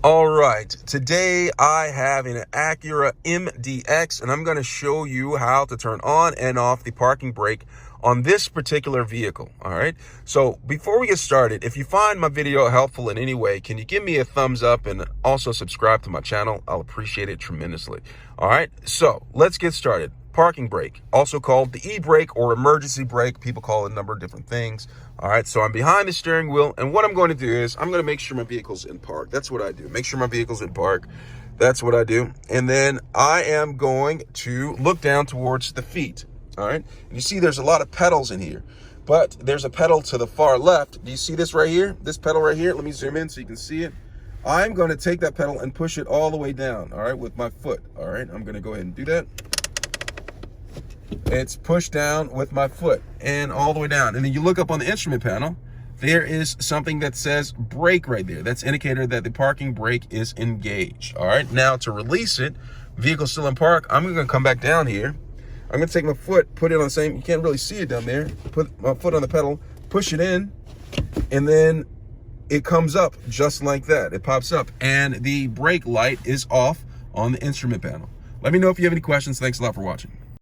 All right, today I have an Acura MDX and I'm going to show you how to turn on and off the parking brake on this particular vehicle. All right, so before we get started, if you find my video helpful in any way, can you give me a thumbs up and also subscribe to my channel? I'll appreciate it tremendously. All right, so let's get started. Parking brake, also called the e-brake or emergency brake. People call it a number of different things. All right, so I'm behind the steering wheel, and what I'm going to do is I'm going to make sure my vehicle's in park. That's what I do. Make sure my vehicle's in park. That's what I do. And then I am going to look down towards the feet. All right, and you see there's a lot of pedals in here, but there's a pedal to the far left. Do you see this right here? This pedal right here? Let me zoom in so you can see it. I'm going to take that pedal and push it all the way down, all right, with my foot. All right, I'm going to go ahead and do that. It's pushed down with my foot and all the way down. And then you look up on the instrument panel, there is something that says brake right there. That's indicator that the parking brake is engaged. All right, now to release it, vehicle's still in park, I'm gonna come back down here. I'm gonna take my foot, put it on the same, you can't really see it down there, put my foot on the pedal, push it in, and then it comes up just like that. It pops up and the brake light is off on the instrument panel. Let me know if you have any questions. Thanks a lot for watching.